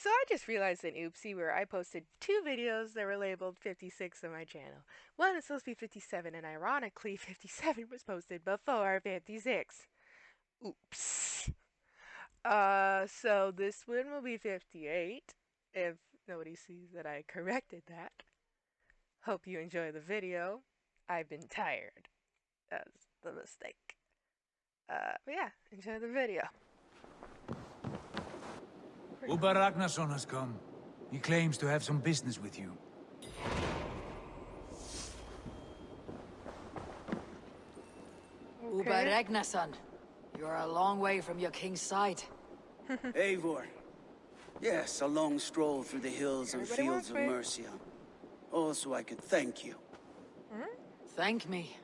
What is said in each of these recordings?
So I just realized an oopsie where I posted two videos that were labeled 56 on my channel. One is supposed to be 57, and ironically, 57 was posted before 56. Oops. So this one will be 58, if nobody sees that I corrected that. Hope you enjoy the video. I've been tired. That's the mistake. But yeah, enjoy the video. Uber Ragnarsson has come. He claims to have some business with you. Uber Ragnarsson, you're a long way from your king's side. Eivor. Yes, a long stroll through the hills and fields of Mercia. Also, I could thank you. Thank me.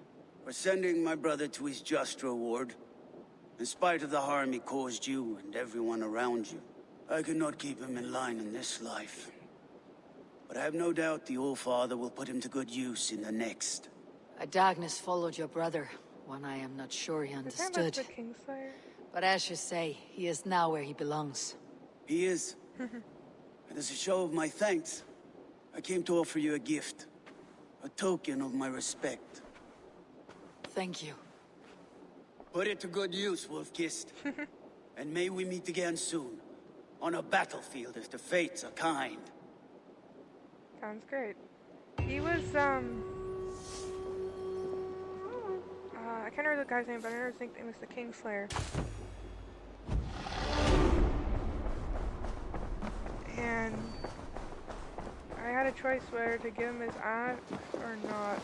For sending my brother to his just reward. In spite of the harm he caused you and everyone around you, I could not keep him in line in this life. But I have no doubt the All-Father will put him to good use in the next. A darkness followed your brother, one I am not sure he understood. But as you say, he is now where he belongs. He is. And as a show of my thanks, I came to offer you a gift. A token of my respect. Thank you. Put it to good use, Wolf-Kissed. And may we meet again soon. On a battlefield if the fates are kind. Sounds great. He was, I can't remember the guy's name, but I never think it was the Kingslayer. And I had a choice whether to give him his axe or not.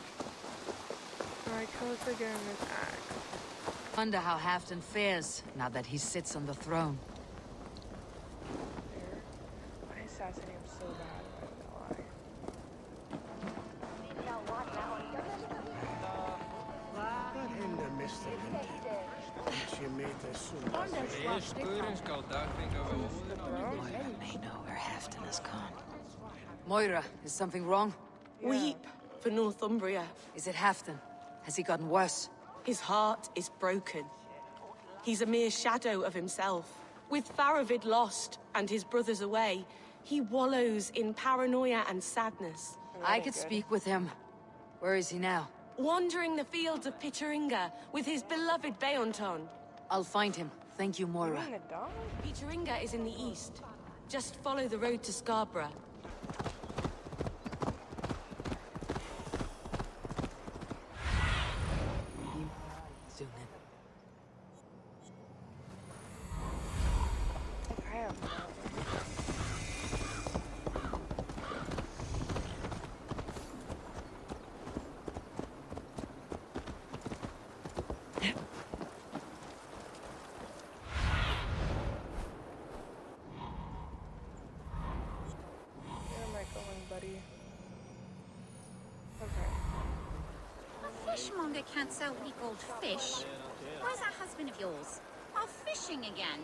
And I chose to give him his axe. Wonder how Halfdan fares now that he sits on the throne. I assassinate him so bad, I don't know why. Moira may know where Halfdan has gone. Moira, is something wrong? Yeah. Weep for Northumbria. Is it Halfdan? Has he gotten worse? His heart is broken. He's a mere shadow of himself. With Faravid lost and his brothers away, he wallows in paranoia and sadness. I could speak with him. Where is he now? Wandering the fields of Pituringa with his beloved Beonton. I'll find him. Thank you, Moira. You mean the dog? Pituringa is in the east. Just follow the road to Scarborough. Soon then. I have no idea. Where am I going, buddy? Okay. A fishmonger can't sell weak old fish. Where's that husband of yours? Off fishing again.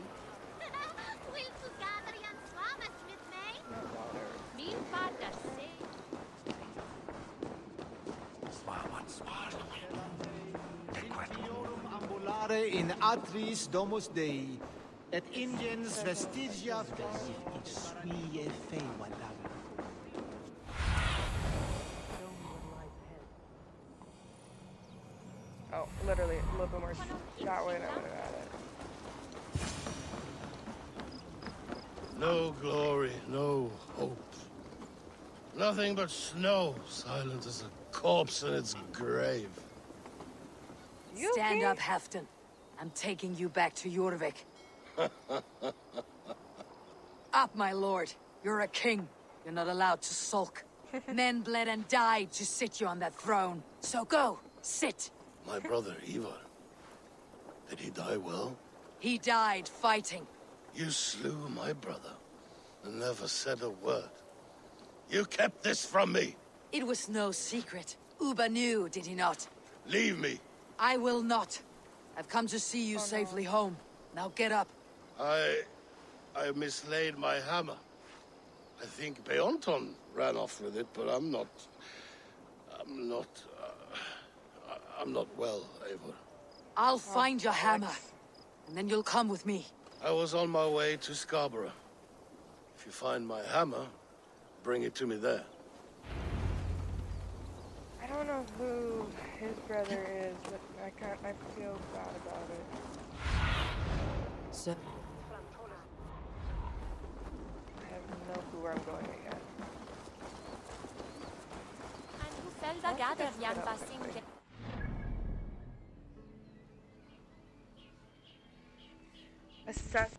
Ambulare in atris domus Dei, et ingens vestigia Dei in sue feva laga. Oh, literally, a little bit more that way and I would have had it. No glory, no hope. Nothing but snow, silent as a corpse in its grave. You Stand okay? up, Halfdan. I'm taking you back to Jorvik. Up, my lord. You're a king. You're not allowed to sulk. Men bled and died to sit you on that throne. So go, sit. My brother, Ivar. Did he die well? He died fighting. You slew my brother and never said a word. You kept this from me. It was no secret. Uba knew, did he not? Leave me. I will not. I've come to see you safely home. Now get up. I mislaid my hammer. I think Beonton ran off with it, but I'm not well, Eivor. I'll find your hammer. And then you'll come with me. I was on my way to Scarborough. If you find my hammer, bring it to me there. I don't know who his brother is, but I feel bad about it. So, I have no clue where I'm going again. Assess.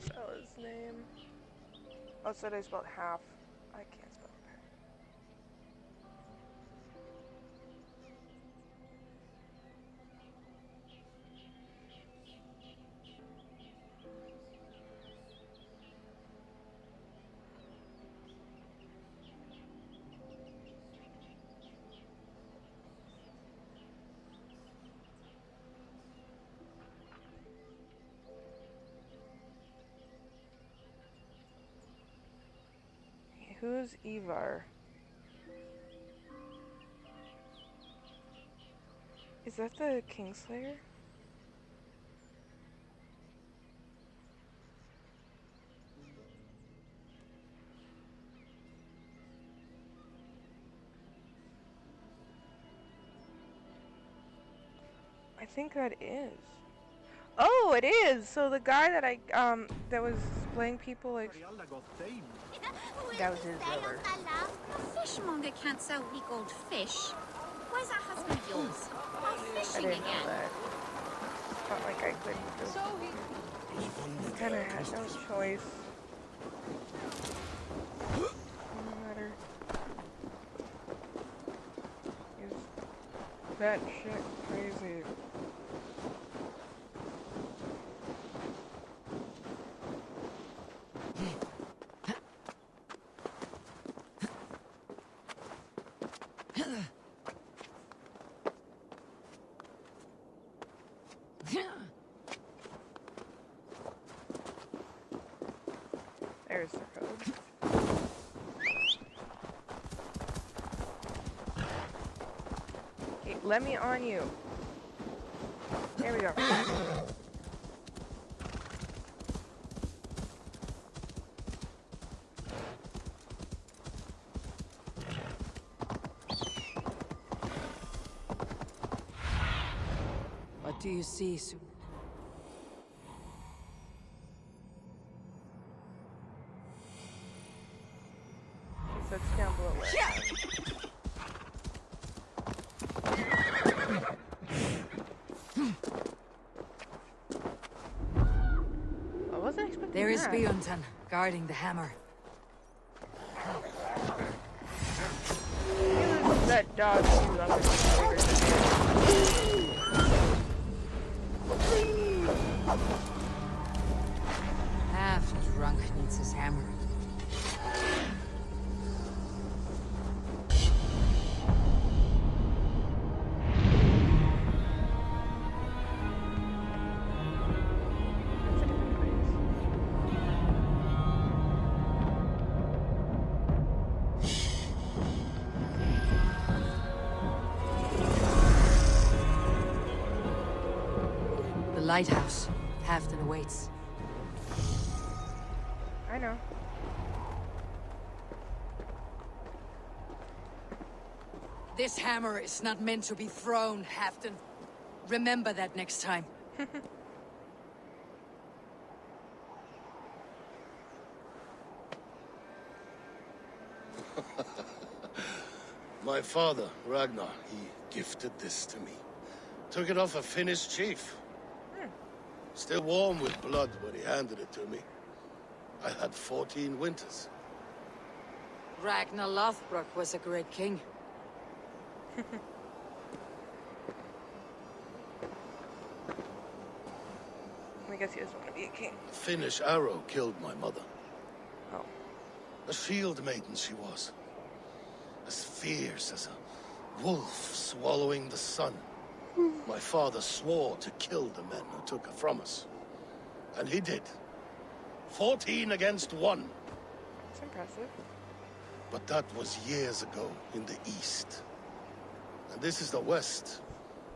Spell his name. Oh, so they spelled half. I can't spell it. Who's Ivar? Is that the Kingslayer? I think that is. Oh, it is! So the guy that that was playing people like... That was his brother. A fishmonger can't sell weak old fish. Where's that husband of yours? Off I fishing didn't know again. that. It's not like I couldn't just... I kinda had no choice. No matter. Is that shit crazy? There's the code. Okay, let me on you. There we go. what do you see, Su? So it's down below where? I wasn't expecting There is that. Bjornson, guarding the hammer. That dog too. I'm gonna Half drunk needs his hammer. The lighthouse. Halfton awaits. I know. This hammer is not meant to be thrown, Halfton. Remember that next time. My father, Ragnar, he gifted this to me. Took it off a Finnish chief. Still warm with blood when he handed it to me. I had 14 winters. Ragnar Lothbrok was a great king. I guess he doesn't want to be a king. A Finnish arrow killed my mother. Oh. A shield maiden she was. As fierce as a wolf swallowing the sun. My father swore to kill the men who took her from us. And he did. 14 against 1. That's impressive. But that was years ago in the east. And this is the west,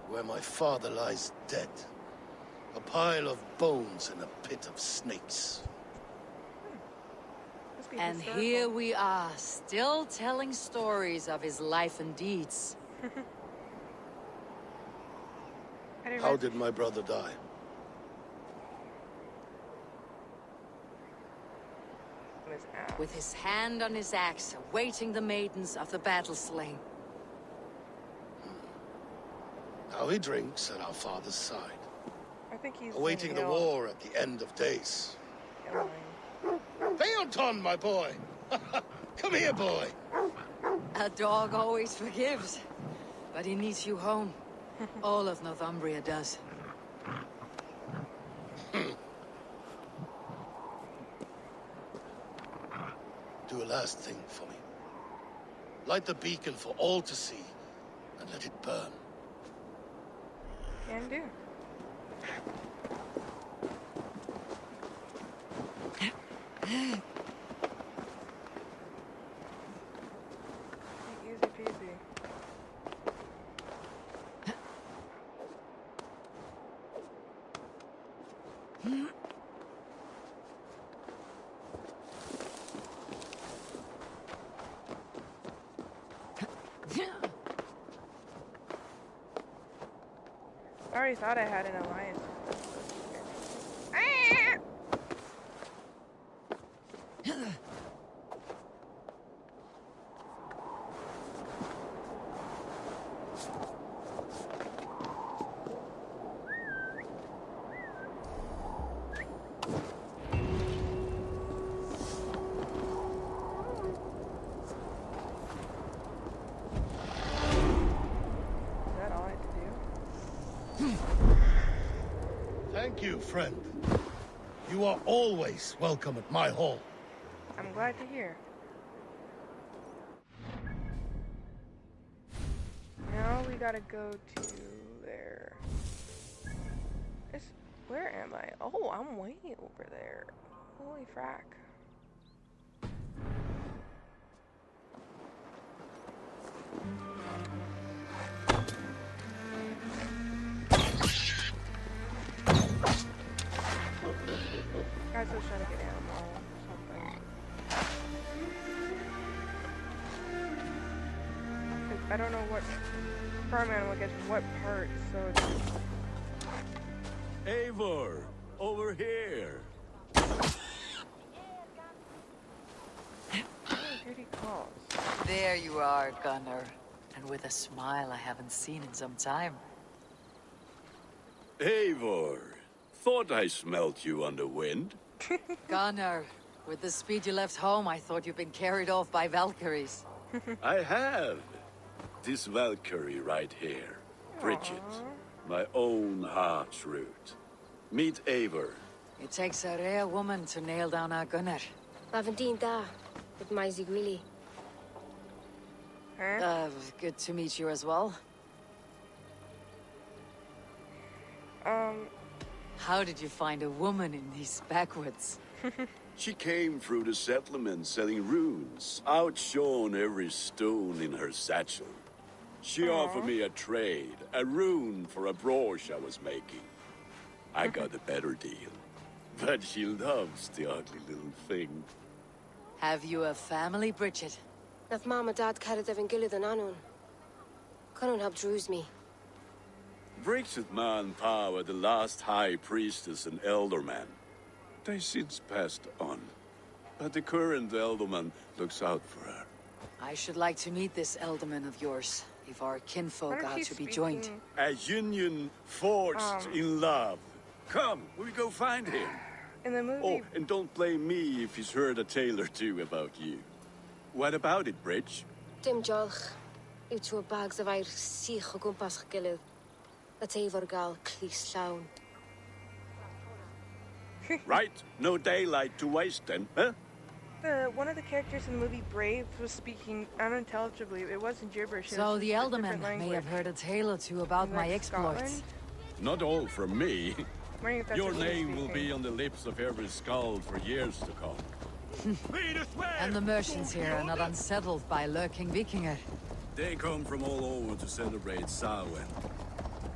where my father lies dead. A pile of bones in a pit of snakes. Must be And historical. here we are, still telling stories of his life and deeds. I didn't How realize- did my brother die? His ass. With his hand on his axe, awaiting the maidens of the battle slain. Now he drinks at our father's side, I think he's awaiting the war at the end of days. Theoton, my boy! Come here, boy! A dog always forgives, but he needs you home. All of Northumbria does. Do a last thing for me. Light the beacon for all to see, and let it burn. Can do. Easy peasy. I already thought I had an alliance. Ah! Is that all I had to do? Thank you, friend. You are always welcome at my hall. I'm glad to hear. Now we gotta go to there. Where am I? Oh, I'm way over there. Holy frack. Guys, I was trying to get ammo or something. 'Cause I don't know what farm animal gets what part, so it's... Eivor, over here. Duty calls. There you are, Gunnar. And with a smile I haven't seen in some time. Eivor, thought I smelt you on the wind. Gunnar, with the speed you left home, I thought you'd been carried off by Valkyries. I have. This Valkyrie right here. Bridget. My own heart's root. Meet Eivor. It takes a rare woman to nail down our Gunnar. Lavendine da, with my Zigwili. Huh? Good to meet you as well. How did you find a woman in these backwoods? She came through the settlement selling runes, outshone every stone in her satchel. She offered me a trade, a rune for a brooch I was making. I got a better deal. But she loves the ugly little thing. Have you a family, Bridget? Nath mama dad carried Evan Gillid and Anun. Cannon helped druise me. Bridget Man Power, the last high priestess and elderman. They since passed on. But the current elderman looks out for her. I should like to meet this elderman of yours, if our kinfolk Why are don't to you be joined. speaking- A union forged in love. Come, we go find him. In the movie, Oh, and don't blame me if he's heard a tale or two about you. What about it, Bridge? Dim jolch. Yw two bags of air sich o gwmpas gilydd. That efo'r gael clis llawn. Right? No daylight to waste then, huh? one of the characters in the movie Brave was speaking unintelligibly. It wasn't gibberish. It So was the just a different Elderman may language. have heard a tale or two about In, my like, exploits. Scotland? Not all from me. I'm wondering if that's Your what she was name will speaking. be on the lips of every skald for years to come. And the merchants here are not unsettled by lurking Vikinger. They come from all over to celebrate Samhain.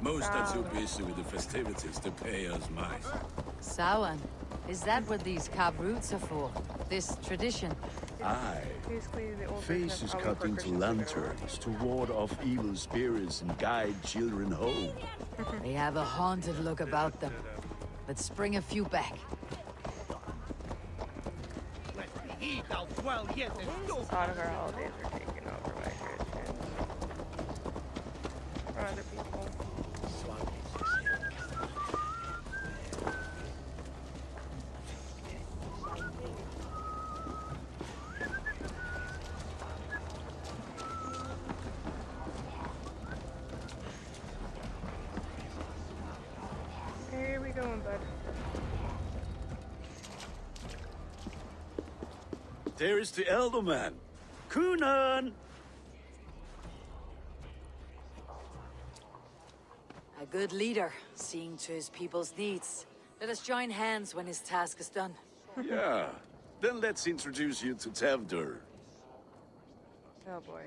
Most are too busy with the festivities to pay us mind. Samhain? Is that what these carved roots are for? This tradition? Aye. Basically, the old version of Faces Halloween cut for into Christmas lanterns to ward off evil spirits and guide children home. They have a haunted look about them. Let's bring a few back. A lot of our holidays are taken over by Christians. Or other people. Here we going, bud. There is the Elderman. Kunan! A good leader, seeing to his people's needs. Let us join hands when his task is done. Yeah. Then let's introduce you to Tevdur. Oh boy.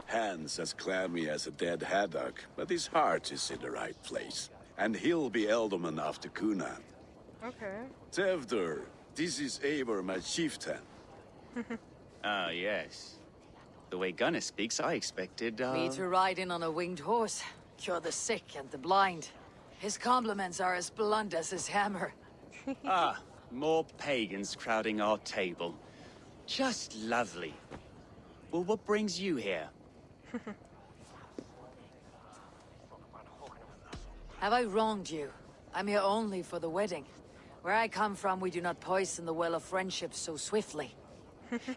Hands as clammy as a dead haddock, but his heart is in the right place. And he'll be Elderman after Kunan. Okay. Tevdur, this is Eivor, my chieftain. Ah, yes. The way Gunnar speaks, I expected, Me to ride in on a winged horse, cure the sick and the blind. His compliments are as blunt as his hammer. Ah, more pagans crowding our table. Just lovely. Well, what brings you here? Have I wronged you? I'm here only for the wedding. Where I come from, we do not poison the well of friendship so swiftly.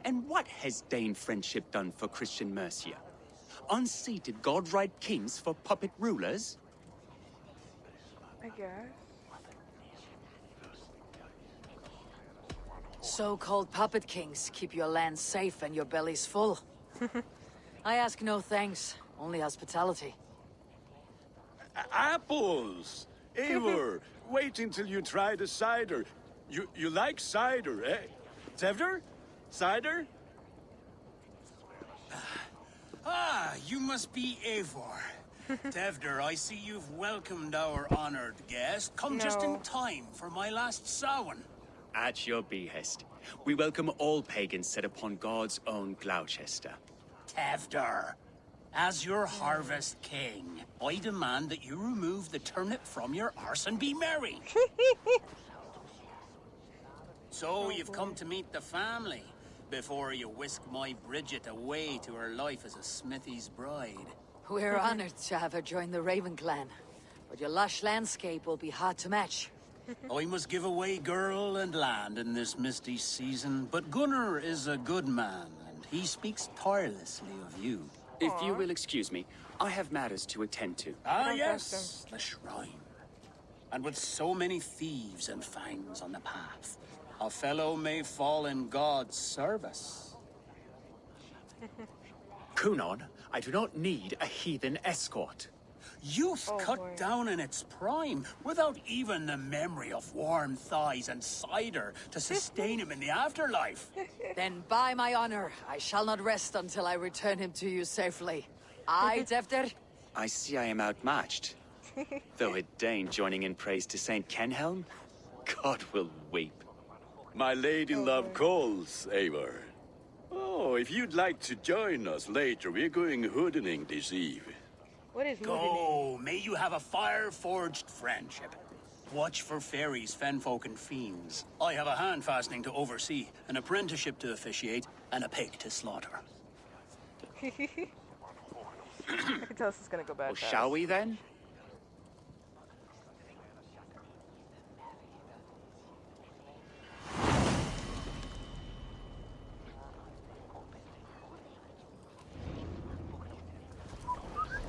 And what has Dane friendship done for Christian Mercia? Unseated godright kings for puppet rulers? I guess. So-called puppet kings keep your lands safe and your bellies full. I ask no thanks, only hospitality. Apples! Eivor, wait until you try the cider. You like cider, eh? Tevdur? Cider? Ah, you must be Eivor. Tevdur, I see you've welcomed our honored guest. Come just in time for my last Samhain. At your behest. We welcome all pagans set upon God's own Gloucester. Tevdur, as your harvest king, I demand that you remove the turnip from your arse and be merry. So you've come to meet the family before you whisk my Bridget away to her life as a smithy's bride. We're honored to have her join the Raven clan, but your lush landscape will be hard to match. I must give away girl and land in this misty season, but Gunnar is a good man, and he speaks tirelessly of you. If you will excuse me, I have matters to attend to. Ah, yes, the shrine. And with so many thieves and fangs on the path, a fellow may fall in God's service. Kunon, I do not need a heathen escort. Youth cut down in its prime, without even the memory of warm thighs and cider to sustain him in the afterlife. Then by my honor, I shall not rest until I return him to you safely. Aye, Tevdur? I see I am outmatched. Though a Dane joining in praise to Saint Kenhelm, God will weep. My lady love calls, Eivor. Oh, if you'd like to join us later, we're going hoodening this eve. What is Go, may you have a fire-forged friendship. Watch for fairies, fenfolk, and fiends. I have a hand fastening to oversee, an apprenticeship to officiate, and a pig to slaughter. I can tell this is gonna go bad. Well, shall we then?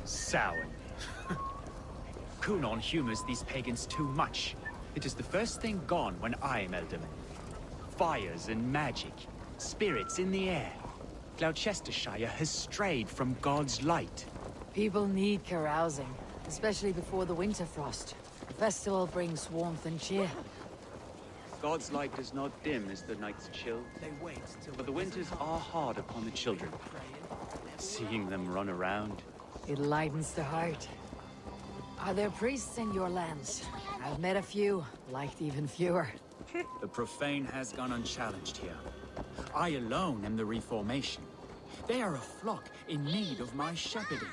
Samhain. Kunon humors these pagans too much. It is the first thing gone when I am Elderman. Fires and magic, spirits in the air. Glowecestrescire has strayed from God's light. People need carousing, especially before the winter frost. The festival brings warmth and cheer. God's light does not dim as the nights chill. But the winters are hard upon the children. Seeing them run around. It lightens the heart. Are there priests in your lands? I've met a few, liked even fewer. The profane has gone unchallenged here. I alone am the reformation. They are a flock in need of my shepherding.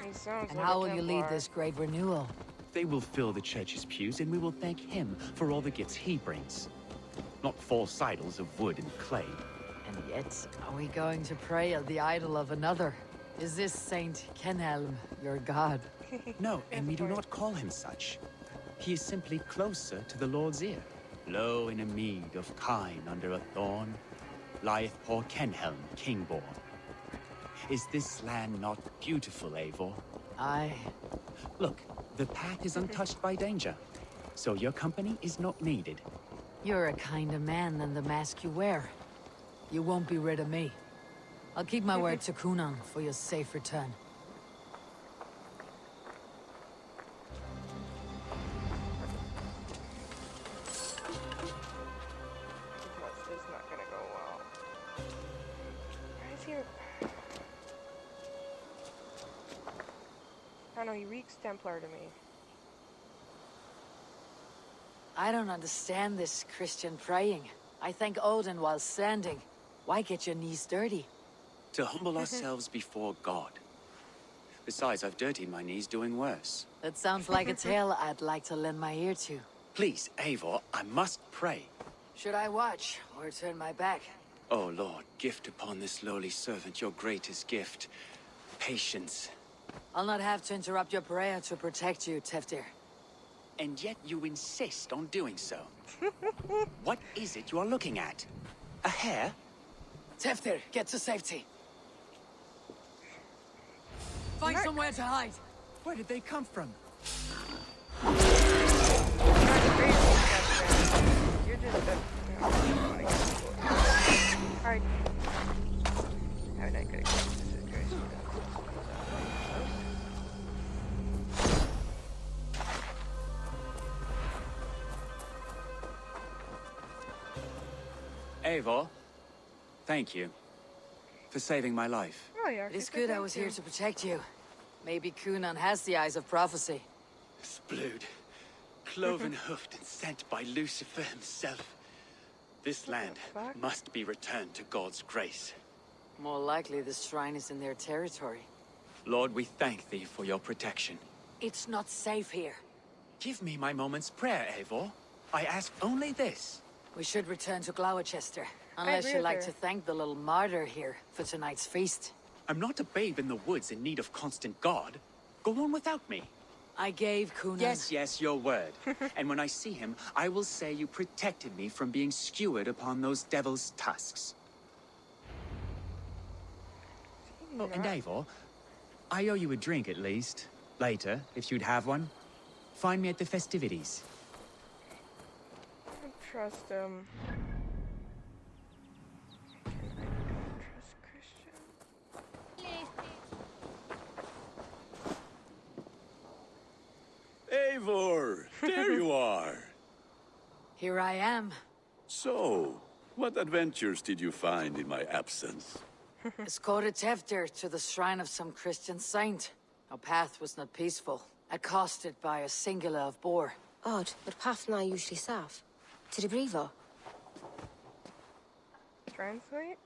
And how will you lead this great renewal? They will fill the church's pews, and we will thank him for all the gifts he brings. Not false idols of wood and clay. And yet, are we going to pray at the idol of another? Is this Saint Kenhelm your god? No, and we do not call him such. He is simply closer to the Lord's ear. Low in a mead of kine under a thorn, lieth poor Kenhelm, king-born. Is this land not beautiful, Eivor? Aye. Look, the path is untouched by danger, so your company is not needed. You're a kinder man than the mask you wear. You won't be rid of me. I'll keep my word to Kunan for your safe return. This is not gonna go well. Why is he? I don't know, he reeks Templar to me. I don't understand this Christian praying. I thank Odin while standing. Why get your knees dirty? To humble ourselves before God. Besides, I've dirtied my knees doing worse. That sounds like a tale I'd like to lend my ear to. Please, Eivor, I must pray. Should I watch or turn my back? Oh Lord, gift upon this lowly servant your greatest gift. Patience. I'll not have to interrupt your prayer to protect you, Teftir. And yet you insist on doing so. What is it you are looking at? A hare? Teftir, get to safety. Find somewhere to hide. Where did they come from? You're just a... Alright. Have a night, good. This is great. Eivor, thank you for saving my life. Oh, yeah. It's good I was here to protect you. Maybe Kunan has the eyes of prophecy. Splood, cloven-hoofed and sent by Lucifer himself. This land must be returned to God's grace. More likely the shrine is in their territory. Lord, we thank thee for your protection. It's not safe here. Give me my moment's prayer, Eivor. I ask only this. We should return to Glowecester, unless you like to thank the little martyr here for tonight's feast. I'm not a babe in the woods in need of constant guard. Go on without me. I gave Kunan... Yes, your word. And when I see him, I will say you protected me from being skewered upon those devil's tusks. Oh, and Eivor, I owe you a drink at least. Later, if you'd have one. Find me at the festivities. I don't trust him. I don't trust Christian. Eivor, there you are. Here I am. So, what adventures did you find in my absence? Escorted Teftir to the shrine of some Christian saint. Our path was not peaceful, accosted by a singular of boar. Odd, but pathna usually safe. To the Brivo. Translate?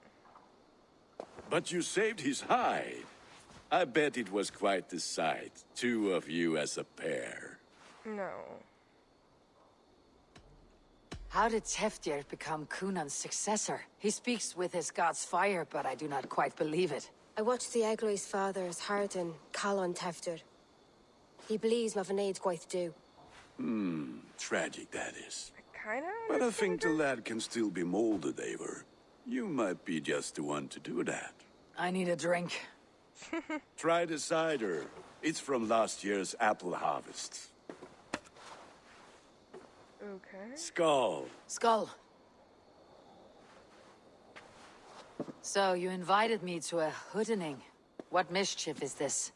But you saved his hide. I bet it was quite the sight, two of you as a pair. No. How did Teftir become Kunan's successor? He speaks with his god's fire, but I do not quite believe it. I watched the Egloi's father's Harden call on Teftir. He believes Mavanade quite do. Tragic that is. Kinda. But I think the lad can still be molded, Eivor. You might be just the one to do that. I need a drink. Try the cider. It's from last year's apple harvest. Okay. Skull. Skull. So, you invited me to a hoodening. What mischief is this?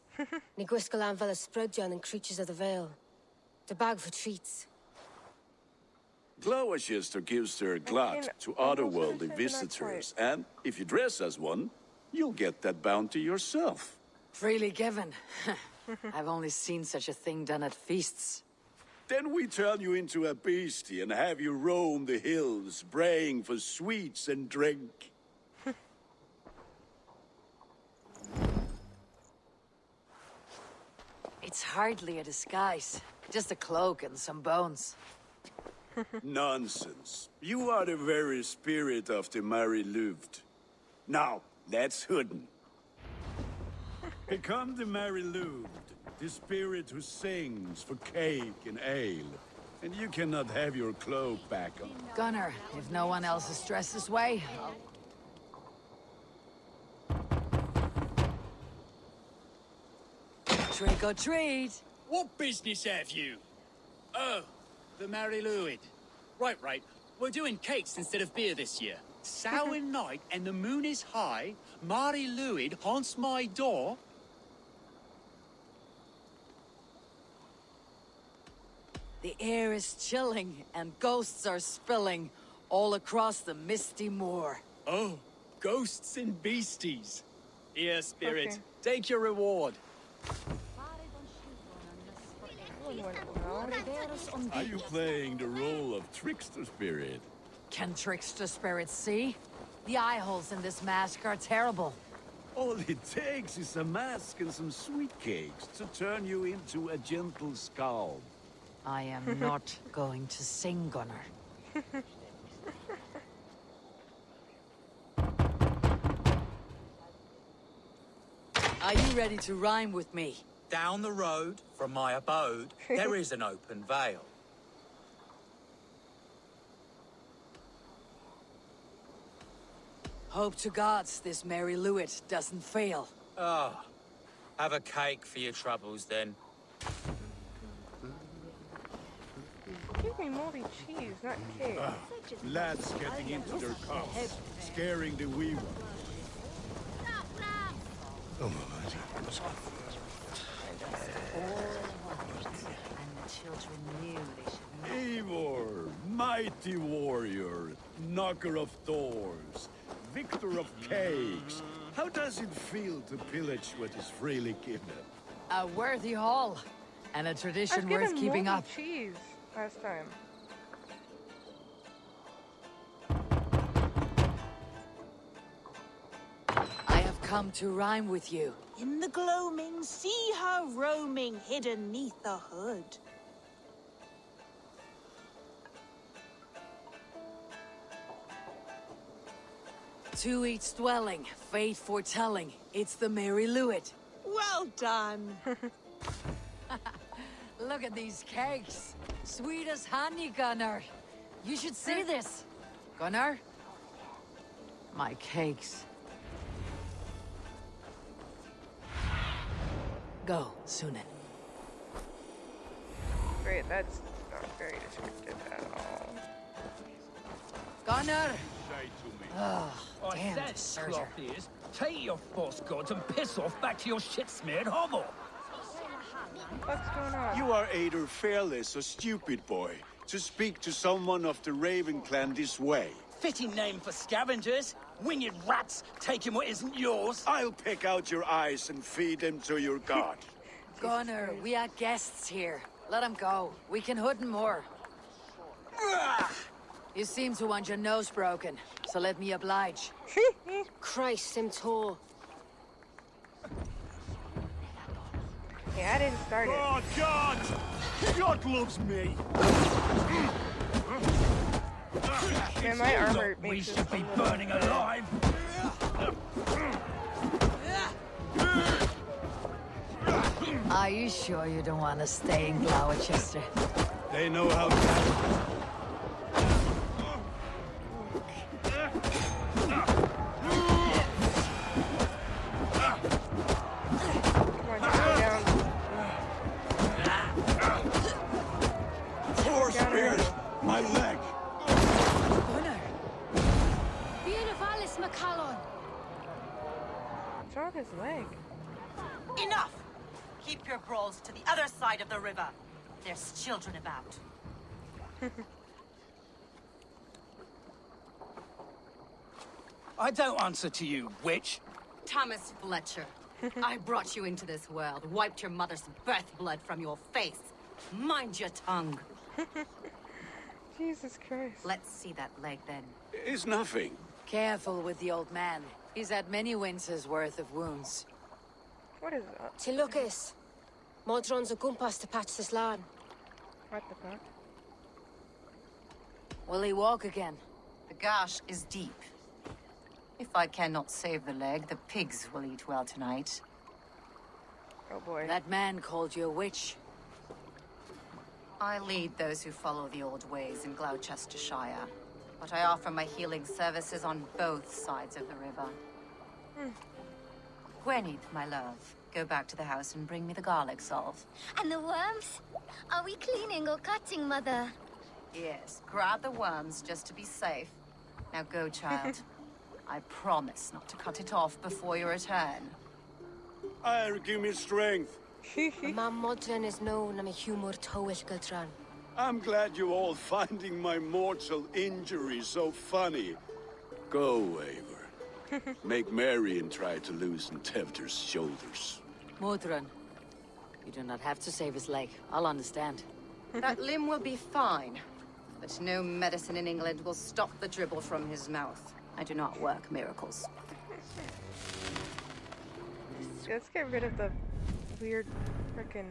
Ní gwisgo an fel y Sprudjan and Creatures of the Vale. The bag for treats. Glowecestrescire gives their glut to otherworldly visitors, and if you dress as one, you'll get that bounty yourself. Freely given. I've only seen such a thing done at feasts. Then we turn you into a beastie and have you roam the hills, braying for sweets and drink. It's hardly a disguise. Just a cloak and some bones. Nonsense. You are the very spirit of the Mary Louved. Now, let's hooden. Become the Mary Louved, the spirit who sings for cake and ale. And you cannot have your cloak back on. Gunnar, if no one else is dressed this way, trick or treat. What business have you? Oh, the Mary Louid. Right. We're doing cakes instead of beer this year. Samhain night and the moon is high. Mary Louid haunts my door. The air is chilling and ghosts are spilling all across the misty moor. Oh, ghosts and beasties. Here, spirit, Okay. take your reward. Are you playing the role of trickster spirit? Can trickster spirits see? The eye holes in this mask are terrible. All it takes is a mask and some sweet cakes to turn you into a gentle skull. I am not going to sing, Gunnar. Are you ready to rhyme with me? Down the road from my abode, there is an open vale. Hope to gods this Mary Louid doesn't fail. Ah, have a cake for your troubles then. Give me moldy cheese, not cake. Lads getting into their cups, scaring the wee ones. And the children knew they should Eivor, mighty warrior, knocker of doors, victor of cakes. How does it feel to pillage what is freely given? a worthy haul. And a I was tradition given worth keeping moldy up. cheese last time. I have come to rhyme with you. In the gloaming, see her roaming hidden neath the hood. To each dwelling, fate foretelling, it's the Mary Louid. Well done. Look at these cakes. Sweet as honey, Gunnar. You should see this. Gunnar? My cakes. Go, Sunan. Great, that's not very descriptive at all. Gunnar! Say to me. Oh, damn deserter. is, take your false gods and piss off back to your shit-smeared hovel. What's going on? You are either fearless or stupid, boy, to speak to someone of the Raven clan this way. Fitting name for scavengers. Winged rats taking what isn't yours. I'll pick out your eyes and feed them to your god. Gunnar, we are guests here. Let him go. We can hood him more. You seem to want your nose broken, so let me oblige. Christ, him tall. Yeah, I didn't start it. Oh, God! God loves me! Man, my armor We makes should this be a little burning alive. Are you sure you don't want to stay in Glowecester? They know how to... Come on, take me down. Poor Down spirit! there. wrong with his leg? Enough! Keep your brawls to the other side of the river. There's children about. I don't answer to you, witch. Thomas Fletcher, I brought you into this world, wiped your mother's birth blood from your face. Mind your tongue. Jesus Christ. Let's see that leg then. It's nothing. Careful with the old man. He's had many winters' worth of wounds. What is that? Tilukis. Modron's a gumpas to patch this land. What the fuck? Will he walk again? The gash is deep. If I cannot save the leg, the pigs will eat well tonight. Oh boy. That man called you a witch. I lead those who follow the old ways in Glowecestrescire, but I offer my healing services on both sides of the river. Gwenith, my love, go back to the house and bring me the garlic salve. And the worms? Are we cleaning or cutting, Mother? Yes, grab the worms just to be safe. Now go, child. I promise not to cut it off before your return. Give me strength. Ma Modron is known am a humor towish gultran. I'm glad you all finding my mortal injury so funny. Go, Eivor. Make merry and try to loosen Tevter's shoulders. Modron, you do not have to save his leg. I'll understand. That limb will be fine, but no medicine in England will stop the dribble from his mouth. I do not work miracles. Let's get rid of the weird frickin'...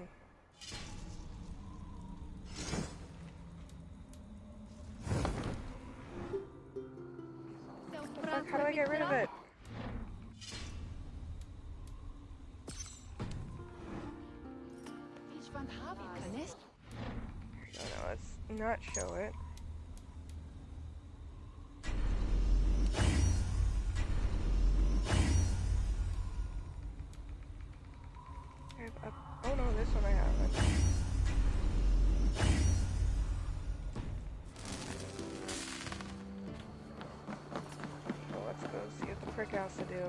How do I get rid of it? No, let's not show it. Oh no, this one I haven't. Well, let's go see what the prick has to do.